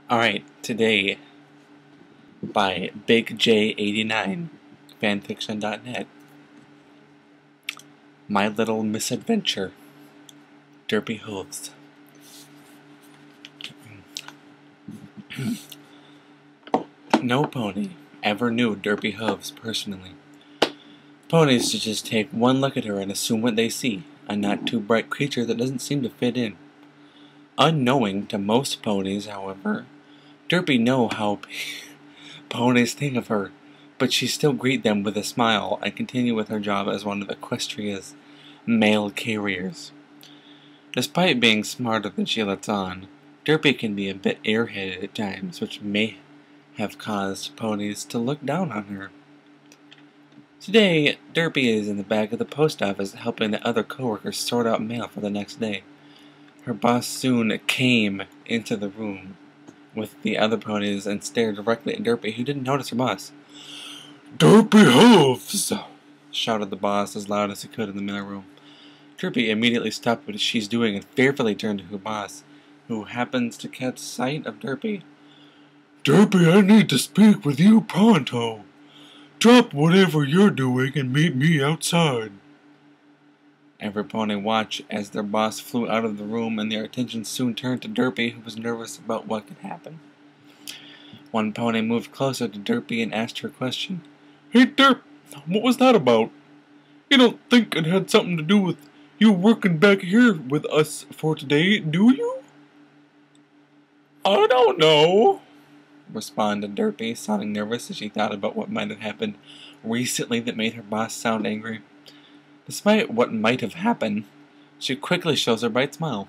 Alright, today by Big J89 fanfiction.net. My Little Misadventure, Derpy Hooves. No pony ever knew Derpy Hooves personally. Ponies just take one look at her and assume what they see, a not too bright creature that doesn't seem to fit in. Unknowing to most ponies, however, Derpy know how ponies think of her, but she still greet them with a smile and continue with her job as one of Equestria's mail carriers. Despite being smarter than she lets on, Derpy can be a bit airheaded at times, which may have caused ponies to look down on her. Today, Derpy is in the back of the post office helping the other coworkers sort out mail for the next day. Her boss soon came into the room with the other ponies and stared directly at Derpy, who didn't notice her boss. "Derpy Hooves!" shouted the boss as loud as he could in the mailroom. Derpy immediately stopped what she's doing and fearfully turned to her boss, who happens to catch sight of Derpy. "Derpy, I need to speak with you pronto. Drop whatever you're doing and meet me outside." Every pony watched as their boss flew out of the room, and their attention soon turned to Derpy, who was nervous about what could happen. One pony moved closer to Derpy and asked her a question. "Hey Derp, what was that about? You don't think it had something to do with you working back here with us for today, do you?" "I don't know," responded Derpy, sounding nervous as she thought about what might have happened recently that made her boss sound angry. Despite what might have happened, she quickly shows her bright smile.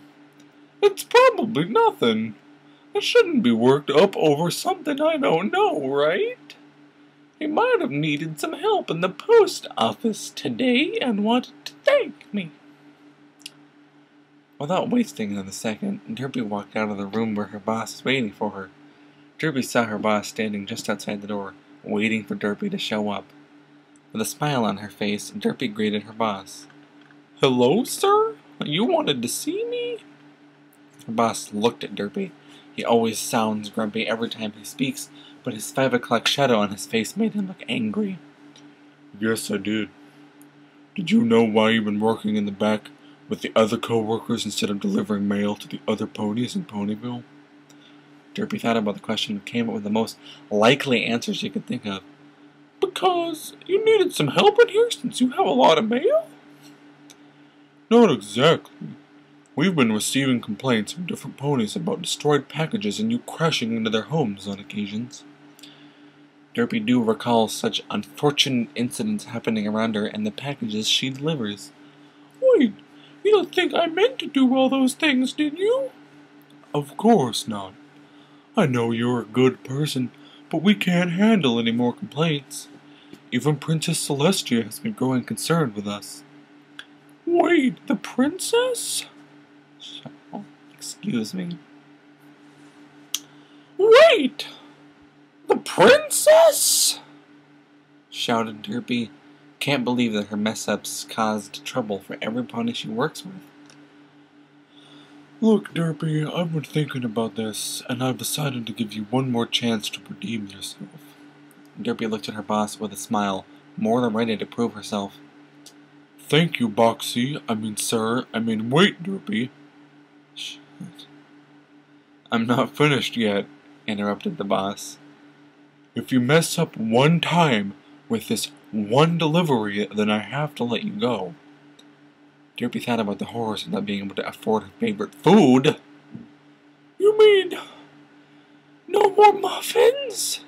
"It's probably nothing. I shouldn't be worked up over something I don't know, right? He might have needed some help in the post office today and wanted to thank me." Without wasting another second, Derpy walked out of the room where her boss was waiting for her. Derpy saw her boss standing just outside the door, waiting for Derpy to show up. With a smile on her face, Derpy greeted her boss. "Hello, sir? You wanted to see me?" Her boss looked at Derpy. He always sounds grumpy every time he speaks, but his 5 o'clock shadow on his face made him look angry. "Yes, I did. Did you know why you've been working in the back with the other co-workers instead of delivering mail to the other ponies in Ponyville?" Derpy thought about the question and came up with the most likely answer she could think of. "Because you needed some help in here since you have a lot of mail?" "Not exactly. We've been receiving complaints from different ponies about destroyed packages and you crashing into their homes on occasions." Derpy do recall such unfortunate incidents happening around her and the packages she delivers. "Wait, you don't think I meant to do all those things, did you?" "Of course not. I know you're a good person, but we can't handle any more complaints. Even Princess Celestia has been growing concerned with us." "Wait, the princess?" Oh, excuse me. "Wait! The princess?" shouted Derpy. Can't believe that her mess-ups caused trouble for every pony she works with. "Look, Derpy, I've been thinking about this, and I've decided to give you one more chance to redeem yourself." Derpy looked at her boss with a smile, more than ready to prove herself. "Thank you, Boxy. Wait, Derpy." "Shit. I'm not finished yet," interrupted the boss. "If you mess up one time with this one delivery, then I have to let you go." Derpy thought about the horrors of not being able to afford her favorite food. "You mean no more muffins?"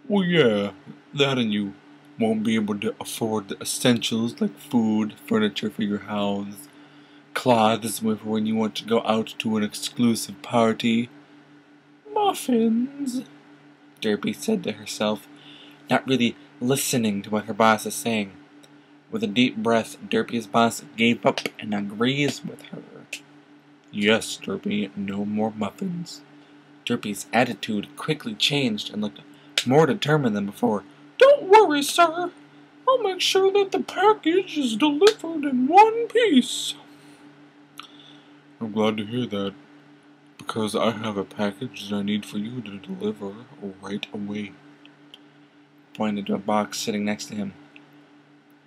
"Well, yeah, that and you won't be able to afford the essentials like food, furniture for your house, clothes for when you want to go out to an exclusive party." "Muffins," Derpy said to herself, not really listening to what her boss is saying. With a deep breath, Derpy's boss gave up and agrees with her. "Yes, Derpy, no more muffins." Derpy's attitude quickly changed and looked more determined than before. "Don't worry, sir. I'll make sure that the package is delivered in one piece." "I'm glad to hear that, Because I have a package that I need for you to deliver right away. Pointed to a box sitting next to him.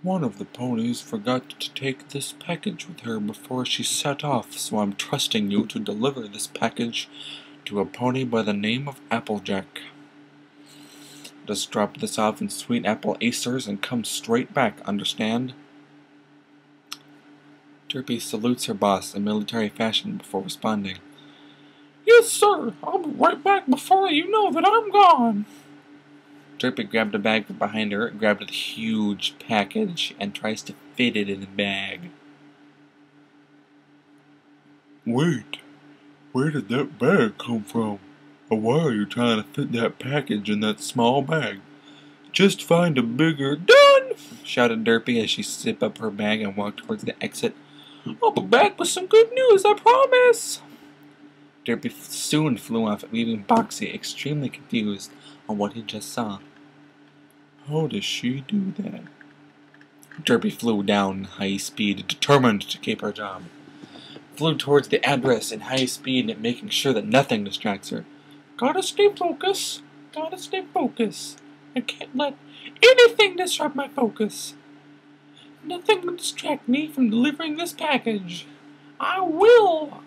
One of the ponies forgot to take this package with her before she set off, so I'm trusting you to deliver this package to a pony by the name of Applejack. Just drop this off in Sweet Apple Acers and come straight back, understand? Derpy salutes her boss in military fashion before responding. Yes, sir. I'll be right back before you know that I'm gone. Derpy grabbed a bag from behind her, grabbed a huge package, and tries to fit it in the bag. Wait, where did that bag come from? And why are you trying to fit that package in that small bag? Just find a bigger... Done! Shouted Derpy as she zipped up her bag and walked towards the exit. I'll be back with some good news, I promise! Derpy soon flew off, leaving Boxy extremely confused on what he just saw. How does she do that? Derpy flew down high speed, determined to keep her job. Flew towards the address in high speed, making sure that nothing distracts her. Gotta stay focused. Gotta stay focused. I can't let anything disrupt my focus. Nothing will distract me from delivering this package. I will.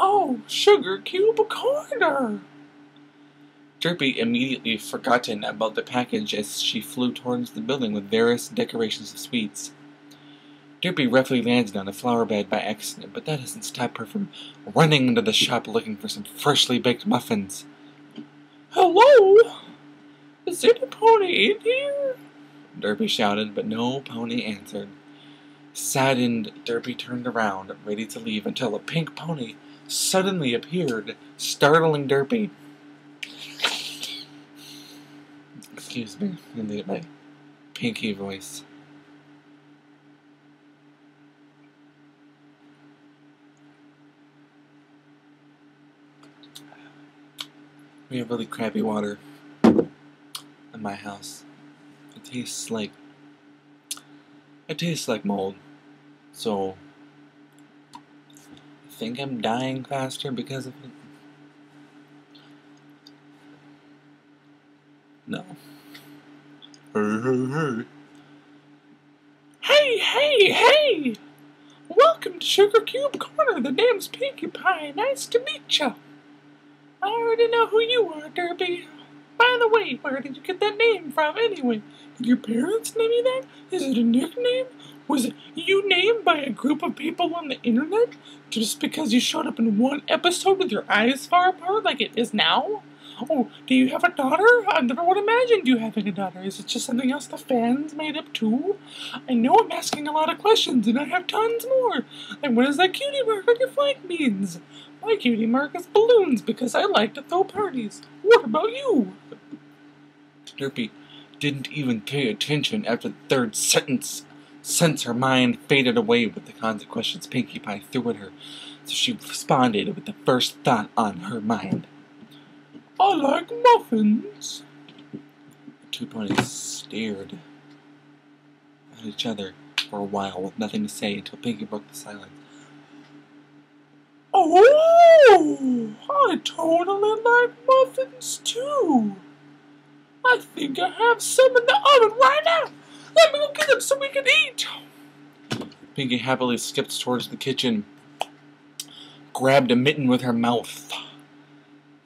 Oh, Sugar Cube Corner! Derpy immediately forgotten about the package as she flew towards the building with various decorations of sweets. Derpy roughly landed on a flower bed by accident, but that doesn't stop her from running into the shop looking for some freshly baked muffins. Hello? Is any pony in here? Derpy shouted, but no pony answered. Saddened, Derpy turned around, ready to leave, until a pink pony suddenly appeared, startling Derpy. Excuse me, let me get my pinky voice. We have really crappy water in my house. It tastes like mold. So I think I'm dying faster because of it. No. Hey! Welcome to Sugar Cube Corner. The name's Pinkie Pie. Nice to meet ya. I already know who you are, Derpy. By the way, where did you get that name from anyway? Did your parents name you that? Is it a nickname? Was it you named by a group of people on the internet? Just because you showed up in one episode with your eyes far apart like it is now? Oh, do you have a daughter? I never would have imagined you having a daughter. Is it just something else the fans made up too? I know I'm asking a lot of questions, and I have tons more. Like, what does that cutie mark on your flank means? My cutie mark is balloons because I like to throw parties. What about you? Derpy didn't even pay attention after the third sentence, since her mind faded away with the kinds of questions Pinkie Pie threw at her, so she responded with the first thought on her mind. I like muffins. The two ponies stared at each other for a while with nothing to say until Pinkie broke the silence. Oh, I totally like muffins too. I think I have some in the oven right now. Let me go get them so we can eat. Pinkie happily skipped towards the kitchen, grabbed a mitten with her mouth,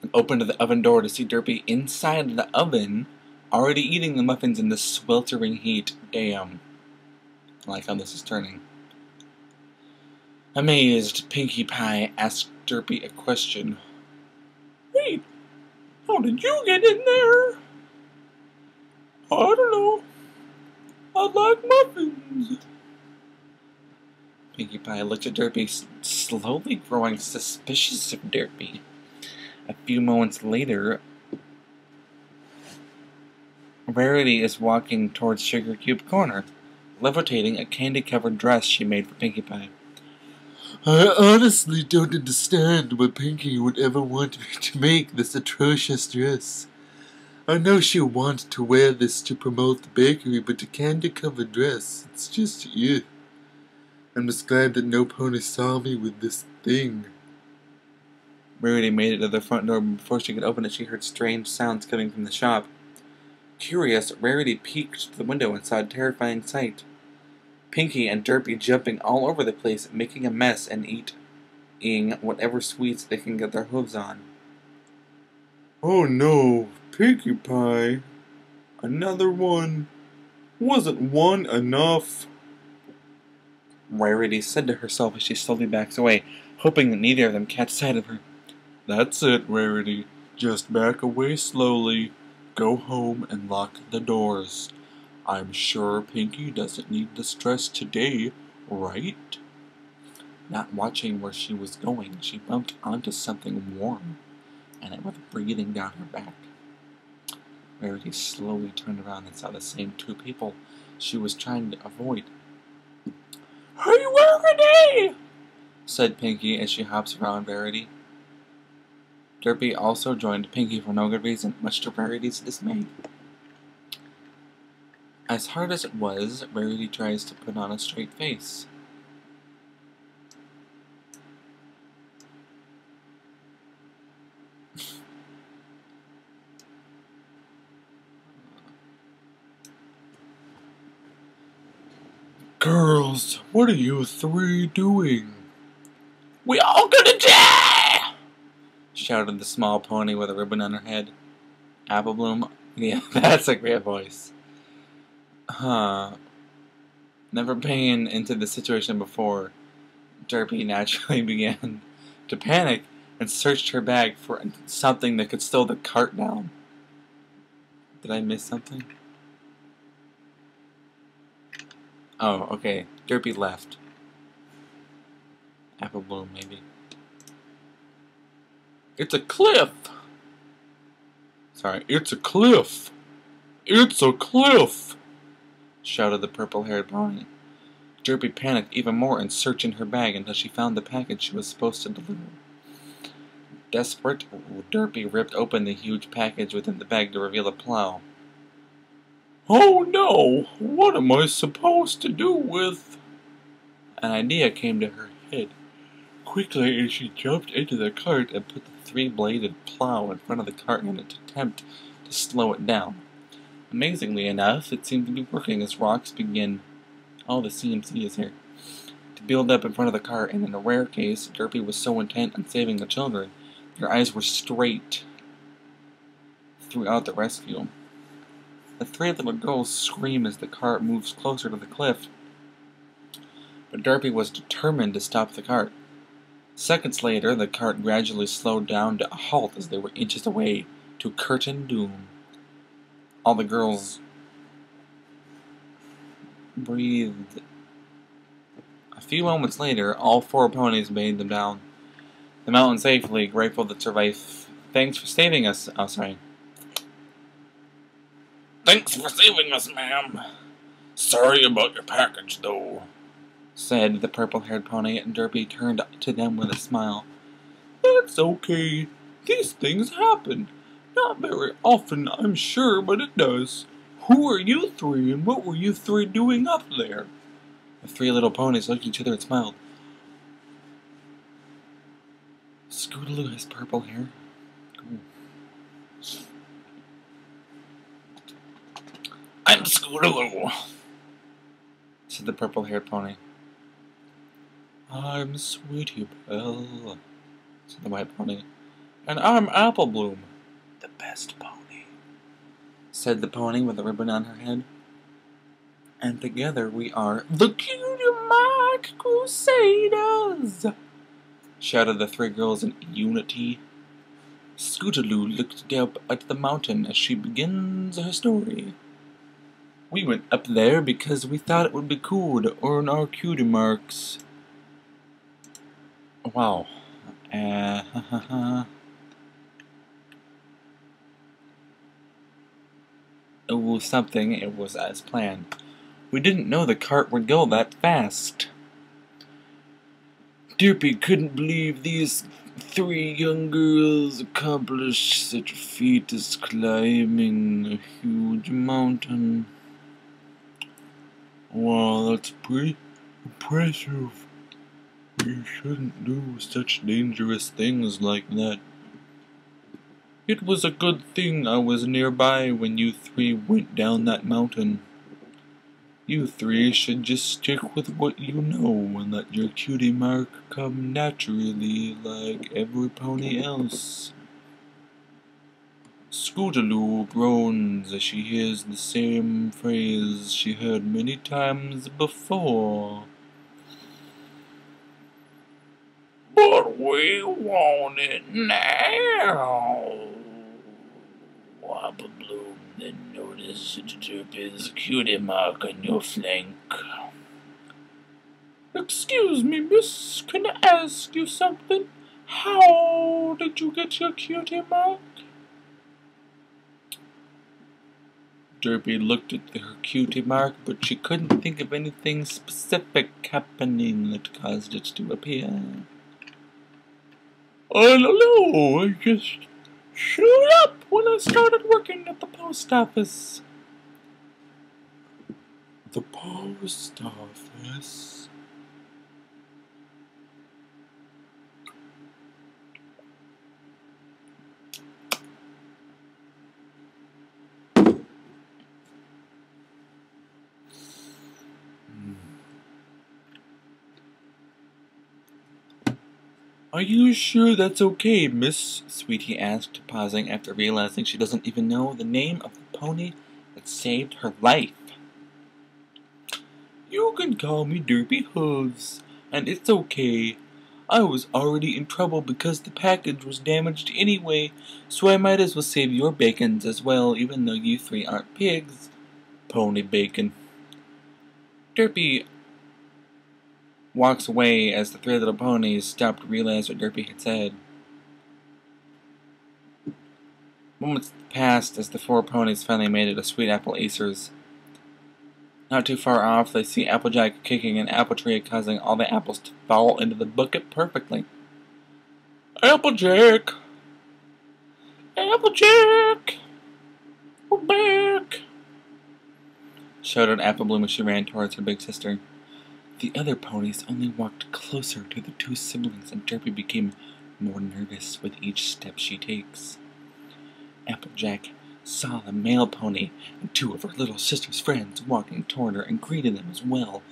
and opened the oven door to see Derpy inside the oven, already eating the muffins in the sweltering heat. Damn. I like how this is turning. Amazed, Pinkie Pie asked Derpy a question. Wait, how did you get in there? I don't know. I like muffins. Pinkie Pie looked at Derpy, slowly growing suspicious of Derpy. A few moments later, Rarity is walking towards Sugar Cube Corner, levitating a candy-covered dress she made for Pinkie Pie. I honestly don't understand why Pinkie would ever want me to make this atrocious dress. I know she'll want to wear this to promote the bakery, but a candy-covered dress, it's just you. I'm just glad that no pony saw me with this thing. Rarity made it to the front door, but before she could open it, she heard strange sounds coming from the shop. Curious, Rarity peeked to the window and saw a terrifying sight. Pinky and Derpy jumping all over the place, making a mess and eating whatever sweets they can get their hooves on. Oh no, Pinkie Pie. Another one. Wasn't one enough? Rarity said to herself as she slowly backs away, hoping that neither of them catch sight of her. That's it, Rarity. Just back away slowly. Go home and lock the doors. I'm sure Pinky doesn't need the stress today, right? Not watching where she was going, she bumped onto something warm, and it was breathing down her back. Rarity slowly turned around and saw the same two people she was trying to avoid. Hey, Rarity! Said Pinky as she hops around Rarity. Derpy also joined Pinky for no good reason, much to Rarity's dismay. As hard as it was, Rarity tries to put on a straight face. Girls, what are you three doing? We all gonna die! Shouted the small pony with a ribbon on her head. Apple Bloom? Yeah, that's a great voice. Never paying into the situation before, Derpy naturally began to panic and searched her bag for something that could slow the cart down. Did I miss something? Oh, okay. Derpy left. Apple Bloom, maybe. It's a cliff! Sorry, it's a cliff! It's a cliff! Shouted the purple-haired pony. Derpy panicked even more and searched in her bag until she found the package she was supposed to deliver. Desperate, Derpy ripped open the huge package within the bag to reveal a plow. Oh no! What am I supposed to do with... An idea came to her head. Quickly, she jumped into the cart and put the three-bladed plow in front of the cart in an attempt to slow it down. Amazingly enough, it seemed to be working as rocks began... Oh, the CMC is here. To build up in front of the cart, and in a rare case, Derpy was so intent on saving the children, their eyes were straight throughout the rescue. The three little girls scream as the cart moves closer to the cliff, but Derpy was determined to stop the cart. Seconds later, the cart gradually slowed down to a halt as they were inches away to certain doom. All the girls breathed. A few moments later, all four ponies made them down the mountain safely, grateful to survive. Thanks for saving us. Oh, sorry. Thanks for saving us, ma'am. Sorry about your package, though, said the purple-haired pony, and Derpy turned to them with a smile. That's okay. These things happen. Not very often, I'm sure, but it does. Who are you three, and what were you three doing up there? The three little ponies looked at each other and smiled. Scootaloo has purple hair. Cool. I'm Scootaloo, said the purple-haired pony. I'm Sweetie Belle, said the white pony. And I'm Apple Bloom, the best pony, said the pony with a ribbon on her head. And together we are the Cutie Mark Crusaders, shouted the three girls in unity. Scootaloo looked up at the mountain as she begins her story. We went up there because we thought it would be cool to earn our cutie marks. Wow. It was something, it was as planned. We didn't know the cart would go that fast. Derpy couldn't believe these three young girls accomplished such a feat as climbing a huge mountain. Wow, that's pretty impressive, You shouldn't do such dangerous things like that. It was a good thing I was nearby when you three went down that mountain. You three should just stick with what you know and let your cutie mark come naturally like every pony else. Scootaloo groans as she hears the same phrase she heard many times before. But we want it now. Apple Bloom then noticed Derpy's cutie mark on your flank. Excuse me, miss, can I ask you something? How did you get your cutie mark? Derpy looked at her cutie mark, but she couldn't think of anything specific happening that caused it to appear. I don't know, I just showed up when I started working at the post office. The post office? Are you sure that's okay, miss? Sweetie asked, pausing after realizing she doesn't even know the name of the pony that saved her life. You can call me Derpy Hooves, and it's okay. I was already in trouble because the package was damaged anyway, so I might as well save your bacons as well, even though you three aren't pigs. Pony bacon. Derpy walks away as the three little ponies stopped to realize what Derpy had said. Moments passed as the four ponies finally made it to Sweet Apple Acres. Not too far off, they see Applejack kicking an apple tree, causing all the apples to fall into the bucket perfectly. Applejack! Applejack! We're back! Shouted Apple Bloom as she ran towards her big sister. The other ponies only walked closer to the two siblings, and Derpy became more nervous with each step she takes. Applejack saw the male pony and two of her little sister's friends walking toward her and greeted them as well.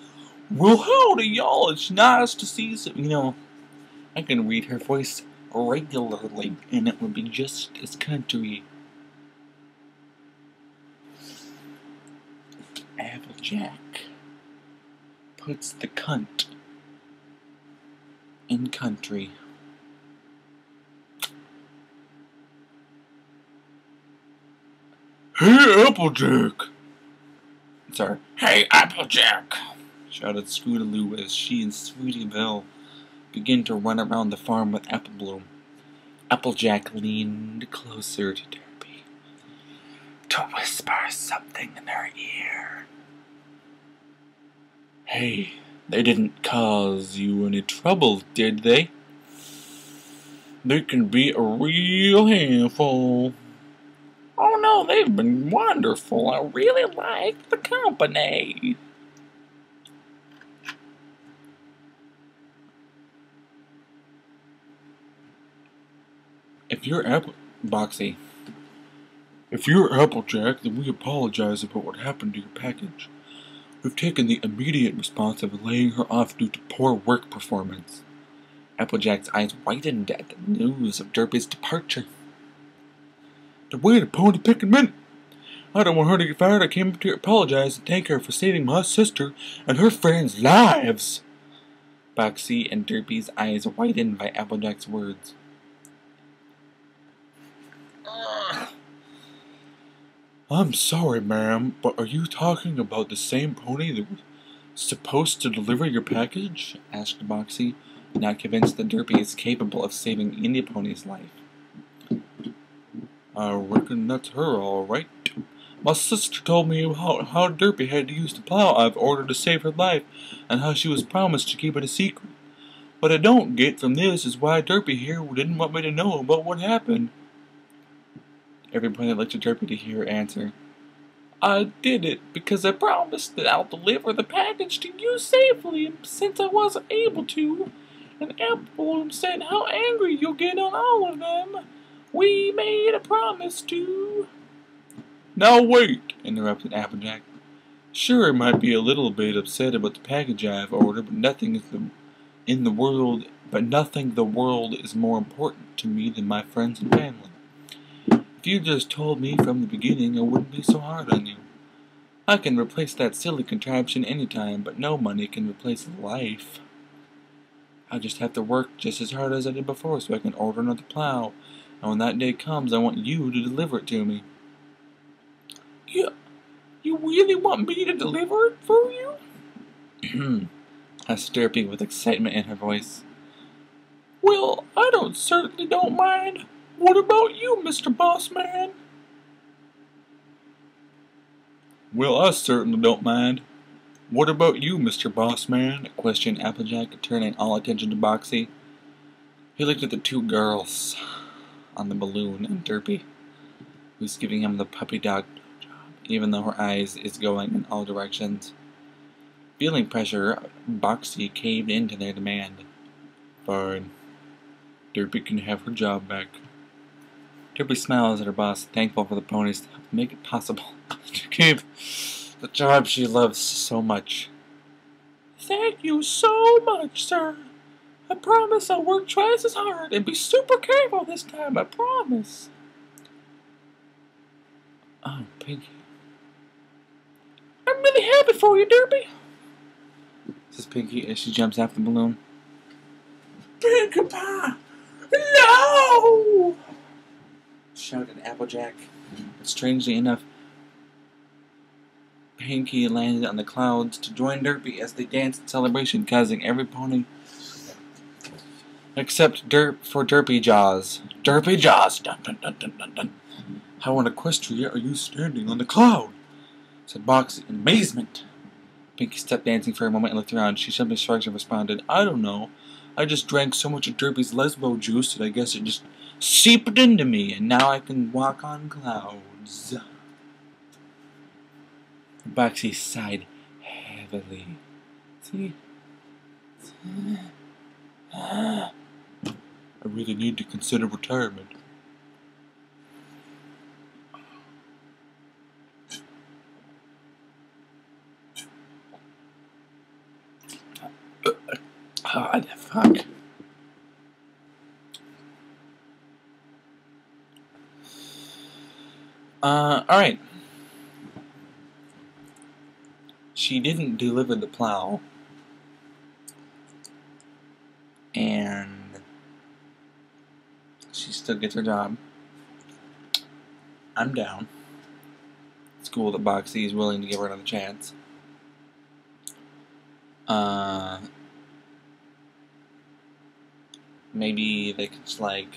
Well, howdy, y'all. It's nice to see some. You know, I can read her voice regularly, and it would be just as country. Applejack puts the cunt in country. Hey, Applejack! Sorry. Hey, Applejack! Shouted Scootaloo as she and Sweetie Belle began to run around the farm with Apple Bloom. Applejack leaned closer to Derpy to whisper something in her ear. Hey, they didn't cause you any trouble, did they? They can be a real handful. Oh no, they've been wonderful. I really like the company. If you're Boxy, if you're Applejack, then we apologize about what happened to your package. We've taken the immediate response of laying her off due to poor work performance. Applejack's eyes widened at the news of Derpy's departure. Wait a pony picking minute. I don't want her to get fired. I came to apologize and thank her for saving my sister and her friends' lives. Boxy and Derpy's eyes widened by Applejack's words. I'm sorry, ma'am, but are you talking about the same pony that was supposed to deliver your package? Asked Boxy, not convinced that Derpy is capable of saving any pony's life. I reckon that's her, all right. My sister told me how Derpy had to use the plow I've ordered to save her life, and how she was promised to keep it a secret. What I don't get from this is why Derpy here didn't want me to know about what happened. Every pony looked at Derpy to hear her answer. I did it because I promised that I'll deliver the package to you safely, and since I wasn't able to, an apple balloon said how angry you'll get on all of them. We made a promise to... Now wait, interrupted Applejack. Sure, I might be a little bit upset about the package I've ordered, but nothing the world is more important to me than my friends and family. If you just told me from the beginning, I wouldn't be so hard on you. I can replace that silly contraption anytime, but no money can replace life. I just have to work just as hard as I did before so I can order another plow, and when that day comes, I want you to deliver it to me. You really want me to deliver it for you? Asked Derpy with excitement in her voice. Well, I certainly don't mind. What about you, Mr. Bossman? Well, I certainly don't mind. What about you, Mr. Bossman? Questioned Applejack, turning all attention to Boxy. He looked at the two girls on the balloon and Derpy, who's giving him the puppy dog blowjob, even though her eyes is going in all directions. Feeling pressure, Boxy caved into their demand. Fine. Derpy can have her job back. Derpy smiles at her boss, thankful for the ponies to help make it possible to keep the job she loves so much. Thank you so much, sir. I promise I'll work twice as hard and be super careful this time, I promise. Oh, Pinky. I'm really happy for you, Derpy, says Pinky as she jumps off the balloon. Pinkie Pie! No! Shouted Applejack. But strangely enough, Pinky landed on the clouds to join Derpy as they danced in celebration, causing every pony except for Derpy Jaws. Derpy Jaws! Dun, dun, dun, dun, dun, dun. How in Equestria are you standing on the cloud? Said Boxy in amazement. Pinky stopped dancing for a moment and looked around. She simply shrugged and responded, I don't know. I just drank so much of Derpy's lesbo juice that I guess it just seeped into me, and now I can walk on clouds. Boxy sighed heavily. See? I really need to consider retirement. God, fuck. Alright. She didn't deliver the plow. And she still gets her job. I'm down. It's cool that Boxy is willing to give her another chance. Maybe they could just, like,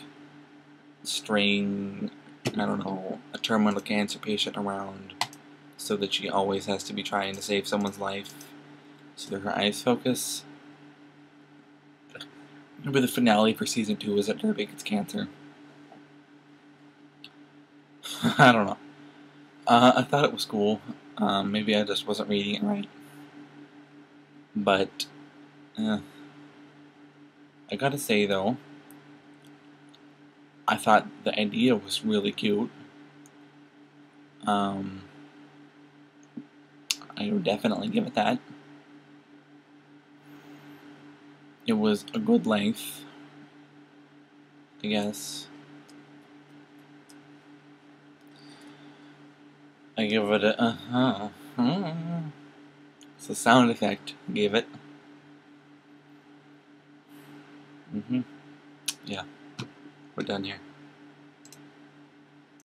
string, I don't know, a terminal cancer patient around so that she always has to be trying to save someone's life so that her eyes focus. Maybe the finale for season 2 is that Derpy gets cancer. I don't know. I thought it was cool. Maybe I just wasn't reading it right. But, I gotta say though, I thought the idea was really cute. I would definitely give it that. It was a good length, I guess. I give it a It's a sound effect I gave it. Yeah, we're done here.